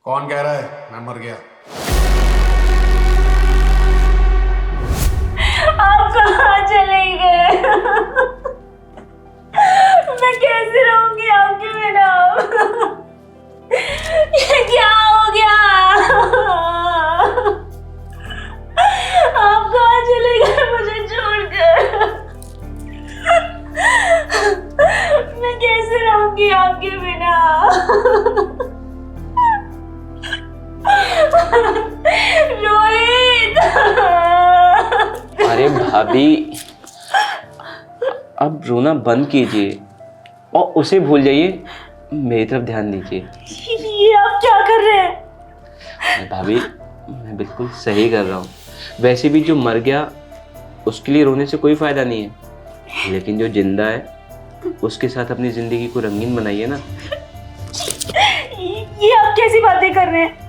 कौन कह रहा है मैं मर गया? आप कहाँ चले गए? मैं कैसे रहूंगी आपके बिना? ये क्या हो गया? आप कहाँ चले गए मुझे छोड़कर? मैं कैसे रहूंगी आपके बिना? रोहित! अरे भाभी, अब रोना बंद कीजिए और उसे भूल जाइए, मेरी तरफ ध्यान दीजिए। ये आप क्या कर रहे हैं? भाभी, मैं बिल्कुल सही कर रहा हूँ। वैसे भी जो मर गया उसके लिए रोने से कोई फायदा नहीं है, लेकिन जो जिंदा है उसके साथ अपनी जिंदगी को रंगीन बनाइए ना। ये आप कैसी बातें कर रहे हैं?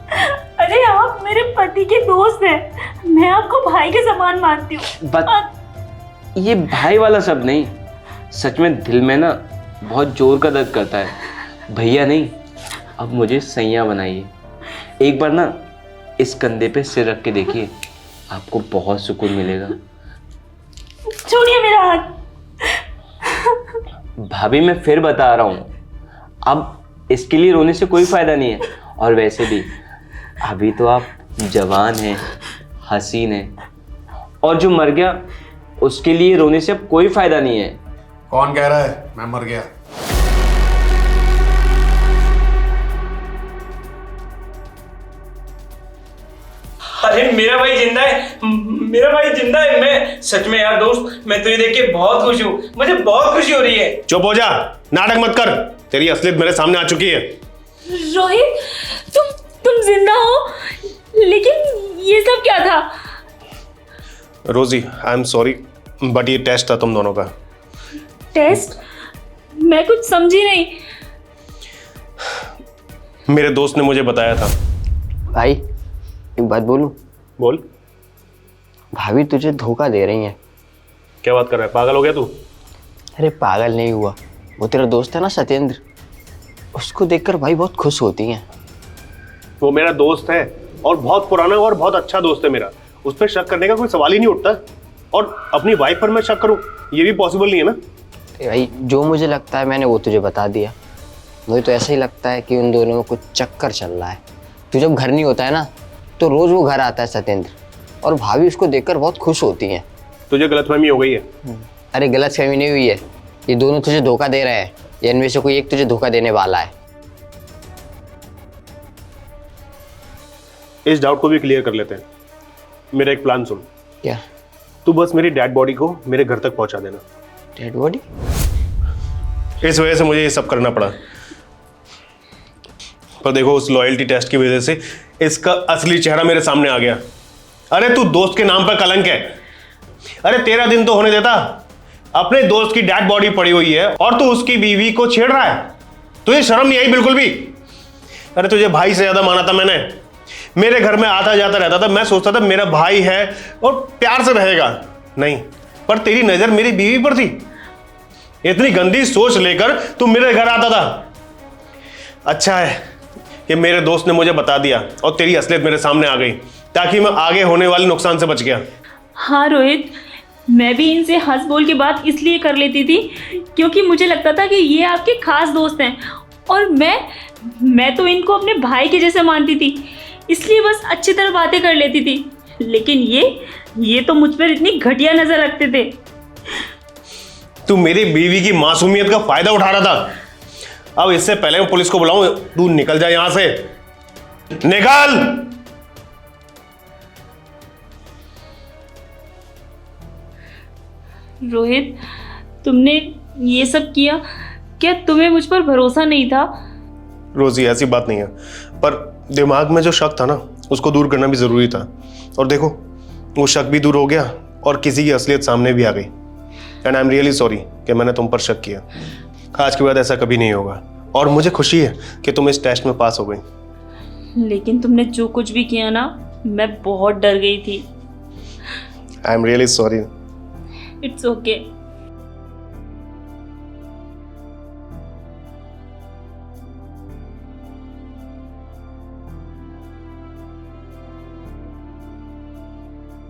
अरे आप मेरे पति के दोस्त हैं, मैं आपको भाई के समान मानती हूँ। ये भाई वाला शब्द नहीं, सच में दिल में ना बहुत जोर का दर्द करता है। भैया नहीं, अब मुझे सैया बनाइए। एक बार ना इस कंधे पे सिर रख के देखिए, आपको बहुत सुकून मिलेगा। छोड़िए मेरा हाथ। भाभी, मैं फिर बता रहा हूँ, अब इसके लिए रोने से कोई फायदा नहीं है। और वैसे भी अभी तो आप जवान हैं, हसीन हैं, और जो मर गया उसके लिए रोने से अब कोई फायदा नहीं है। कौन कह रहा है मैं मर गया? अरे मेरा भाई जिंदा है, मेरा भाई जिंदा है। मैं सच में यार दोस्त, मैं तुझे देख के बहुत खुश हूँ, मुझे बहुत खुशी हो रही है। चुप हो जा, नाटक मत कर, तेरी असलियत मेरे सामने आ चुकी है। रोहित, तुम जिंदा हो, लेकिन ये सब क्या था? रोजी, आई एम सॉरी, बट ये टेस्ट था तुम दोनों का। टेस्ट? मैं कुछ समझी नहीं। मेरे दोस्त ने मुझे बताया था। भाई, एक बात बोलूं? बोल। भाभी तुझे धोखा दे रही हैं। क्या बात कर रहा है, पागल हो गया तू? अरे पागल नहीं हुआ, वो तेरा दोस्त है ना सत्येंद्र, उसको देखकर भाई बहुत खुश होती हैं। वो मेरा दोस्त है और बहुत पुराना और बहुत अच्छा दोस्त है मेरा, उस पर शक करने का कोई सवाल ही नहीं उठता। और अपनी वाइफ पर मैं शक करूं, ये भी पॉसिबल नहीं है ना। भाई, जो मुझे लगता है मैंने वो तुझे बता दिया। मुझे तो ऐसा ही लगता है कि उन दोनों में कुछ चक्कर चल रहा है। तू जब घर नहीं होता है ना, तो रोज वो घर आता है सत्येंद्र, और भाभी उसको देखकर बहुत खुश होती हैं। तुझे गलतफहमी हो गई है। अरे गलतफहमी नहीं हुई है, ये दोनों तुझे धोखा दे रहे हैं, या इनमें से कोई एक तुझे धोखा देने वाला है। इस डाउट को भी क्लियर कर लेते हैं। मेरा एक प्लान सुन। क्या? तू बस मेरी डेड बॉडी को मेरे घर तक पहुंचा देना। Dead body? इस वजह से मुझे ये सब करना पड़ा, पर देखो उस लॉयल्टी टेस्ट की वजह से इसका असली चेहरा मेरे सामने आ गया। अरे तू दोस्त के नाम पर कलंक है। अरे तेरा दिन तो होने देता, अपने दोस्त की डेड बॉडी पड़ी हुई है और तू उसकी बीवी को छेड़ रहा है। तुझे शर्म नहीं आई बिल्कुल भी? अरे तुझे भाई से ज्यादा माना था मैंने, मेरे घर में आता जाता रहता था, मैं सोचता था मेरा भाई है और प्यार से रहेगा। नहीं, पर तेरी नजर मेरी बीवी पर थी। इतनी गंदी सोच लेकर तू मेरे घर आता था। अच्छा है कि मेरे दोस्त ने मुझे बता दिया और तेरी असलियत मेरे सामने आ गई, ताकि मैं आगे होने वाले नुकसान से बच गया। हाँ रोहित, मैं भी इनसे हंस बोल के बात इसलिए कर लेती थी क्योंकि मुझे लगता था कि ये आपके खास दोस्त हैं, और मैं तो इनको अपने भाई के जैसे मानती थी, इसलिए बस अच्छी तरह बातें कर लेती थी। लेकिन ये तो मुझ पर इतनी घटिया नजर रखते थे। तू मेरी बीवी की मासूमियत का फायदा उठा रहा था। अब इससे पहले मैं पुलिस को बुलाऊं, तू निकल जा यहां से, निकल। रोहित, तुमने ये सब किया, क्या तुम्हें मुझ पर भरोसा नहीं था? रोजी, ऐसी बात नहीं है, पर दिमाग में जो शक था ना, उसको दूर करना भी जरूरी था। और देखो, वो शक भी दूर हो गया और किसी की असलियत सामने भी आ गई। And I am really sorry कि मैंने तुम पर शक किया। आज के बाद ऐसा कभी नहीं होगा, और मुझे खुशी है कि तुम इस टेस्ट में पास हो गई। लेकिन तुमने जो कुछ भी किया ना, मैं बहुत डर गई थी। I am really sorry. It's okay.